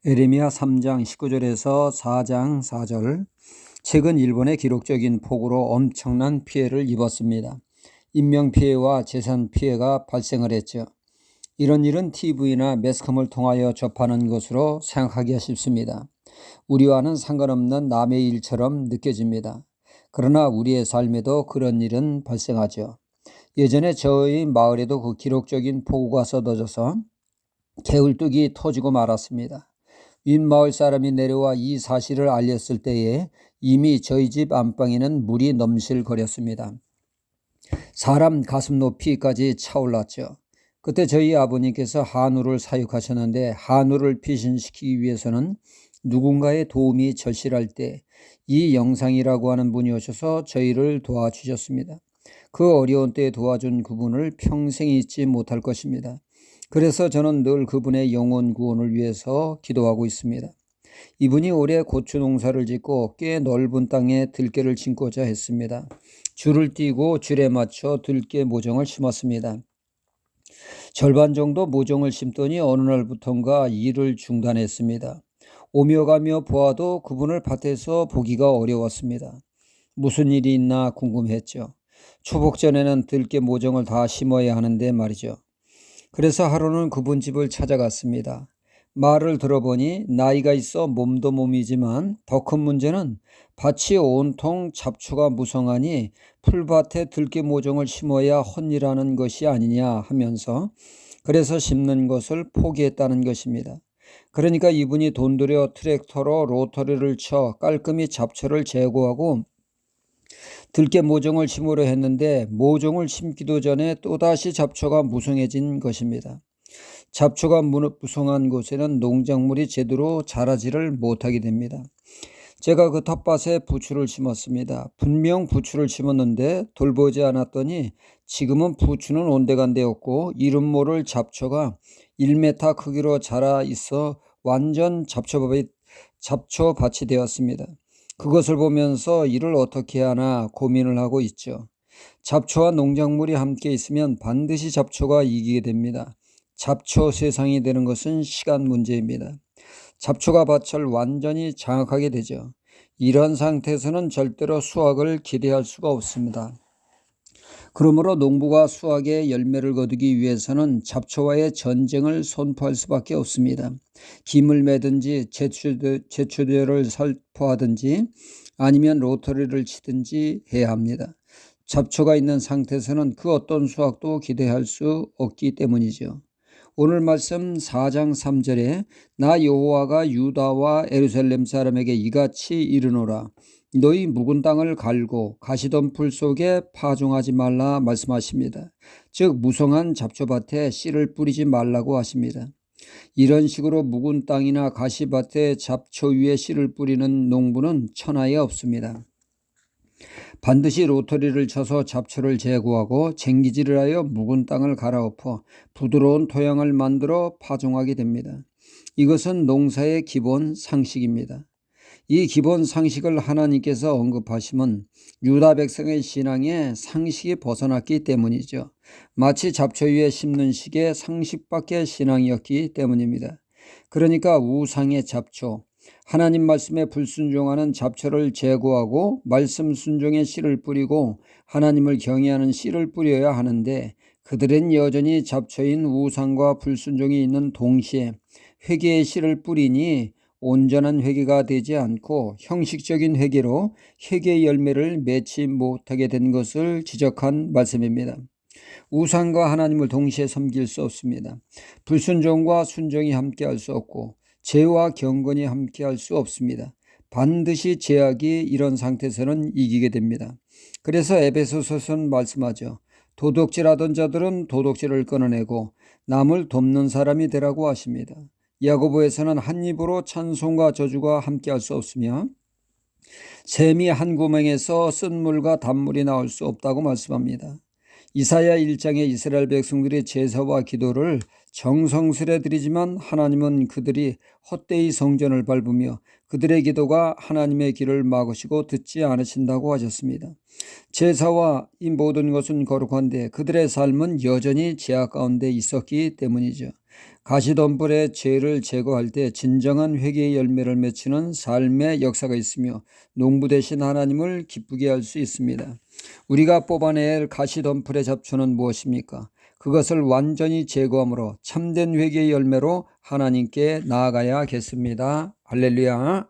에레미야 3장 19절에서 4장 4절. 최근 일본의 기록적인 폭우로 엄청난 피해를 입었습니다. 인명피해와 재산피해가 발생을 했죠. 이런 일은 TV나 매스컴을 통하여 접하는 것으로 생각하기가 쉽습니다. 우리와는 상관없는 남의 일처럼 느껴집니다. 그러나 우리의 삶에도 그런 일은 발생하죠. 예전에 저희 마을에도 그 기록적인 폭우가 쏟아져서 개울뚝이 터지고 말았습니다. 윗마을 사람이 내려와 이 사실을 알렸을 때에 이미 저희 집 안방에는 물이 넘실거렸습니다. 사람 가슴 높이까지 차올랐죠. 그때 저희 아버님께서 한우를 사육하셨는데 한우를 피신시키기 위해서는 누군가의 도움이 절실할 때 이 영상이라고 하는 분이 오셔서 저희를 도와주셨습니다. 그 어려운 때에 도와준 그분을 평생 잊지 못할 것입니다. 그래서 저는 늘 그분의 영혼 구원을 위해서 기도하고 있습니다. 이분이 올해 고추 농사를 짓고 꽤 넓은 땅에 들깨를 심고자 했습니다. 줄을 띄고 줄에 맞춰 들깨 모종을 심었습니다. 절반 정도 모종을 심더니 어느 날부턴가 일을 중단했습니다. 오며 가며 보아도 그분을 밭에서 보기가 어려웠습니다. 무슨 일이 있나 궁금했죠. 초복 전에는 들깨 모종을 다 심어야 하는데 말이죠. 그래서 하루는 그분 집을 찾아갔습니다. 말을 들어보니 나이가 있어 몸도 몸이지만 더 큰 문제는 밭이 온통 잡초가 무성하니 풀밭에 들깨 모종을 심어야 헛일하는 것이 아니냐 하면서 그래서 심는 것을 포기했다는 것입니다. 그러니까 이분이 돈 들여 트랙터로 로터리를 쳐 깔끔히 잡초를 제거하고 들깨 모종을 심으려 했는데 모종을 심기도 전에 또다시 잡초가 무성해진 것입니다. 잡초가 무성한 곳에는 농작물이 제대로 자라지를 못하게 됩니다. 제가 그 텃밭에 부추를 심었습니다. 분명 부추를 심었는데 돌보지 않았더니 지금은 부추는 온데간데 없고 이름 모를 잡초가 1m 크기로 자라 있어 완전 잡초밭이 되었습니다. 그것을 보면서 일을 어떻게 하나 고민을 하고 있죠. 잡초와 농작물이 함께 있으면 반드시 잡초가 이기게 됩니다. 잡초 세상이 되는 것은 시간 문제입니다. 잡초가 밭을 완전히 장악하게 되죠. 이런 상태에서는 절대로 수확을 기대할 수가 없습니다. 그러므로 농부가 수확의 열매를 거두기 위해서는 잡초와의 전쟁을 선포할 수밖에 없습니다. 김을 매든지 제초제를 살포하든지 아니면 로터리를 치든지 해야 합니다. 잡초가 있는 상태에서는 그 어떤 수확도 기대할 수 없기 때문이죠. 오늘 말씀 4장 3절에 나 여호와가 유다와 예루살렘 사람에게 이같이 이르노라. 너희 묵은 땅을 갈고 가시덤불 속에 파종하지 말라 말씀하십니다. 즉 무성한 잡초밭에 씨를 뿌리지 말라고 하십니다. 이런 식으로 묵은 땅이나 가시밭에 잡초 위에 씨를 뿌리는 농부는 천하에 없습니다. 반드시 로터리를 쳐서 잡초를 제거하고 쟁기질을 하여 묵은 땅을 갈아엎어 부드러운 토양을 만들어 파종하게 됩니다. 이것은 농사의 기본 상식입니다. 이 기본 상식을 하나님께서 언급하시면 유다 백성의 신앙에 상식이 벗어났기 때문이죠. 마치 잡초 위에 심는 식의 상식밖에 신앙이었기 때문입니다. 그러니까 우상의 잡초, 하나님 말씀에 불순종하는 잡초를 제거하고 말씀 순종의 씨를 뿌리고 하나님을 경외하는 씨를 뿌려야 하는데 그들은 여전히 잡초인 우상과 불순종이 있는 동시에 회개의 씨를 뿌리니 온전한 회개가 되지 않고 형식적인 회개로 회개의 열매를 맺지 못하게 된 것을 지적한 말씀입니다. 우상과 하나님을 동시에 섬길 수 없습니다. 불순종과 순종이 함께할 수 없고 죄와 경건이 함께할 수 없습니다. 반드시 죄악이 이런 상태에서는 이기게 됩니다. 그래서 에베소서는 말씀하죠. 도둑질하던 자들은 도둑질을 끊어내고 남을 돕는 사람이 되라고 하십니다. 야고보에서는 한 입으로 찬송과 저주가 함께할 수 없으며 샘이 한 구멍에서 쓴물과 단물이 나올 수 없다고 말씀합니다. 이사야 1장의 이스라엘 백성들의 제사와 기도를 정성스레 드리지만 하나님은 그들이 헛되이 성전을 밟으며 그들의 기도가 하나님의 길을 막으시고 듣지 않으신다고 하셨습니다. 제사와 이 모든 것은 거룩한데 그들의 삶은 여전히 죄악 가운데 있었기 때문이죠. 가시덤불의 죄를 제거할 때 진정한 회개의 열매를 맺히는 삶의 역사가 있으며 농부 되신 하나님을 기쁘게 할 수 있습니다. 우리가 뽑아낼 가시덤불의 잡초는 무엇입니까? 그것을 완전히 제거함으로 참된 회개의 열매로 하나님께 나아가야겠습니다. 할렐루야.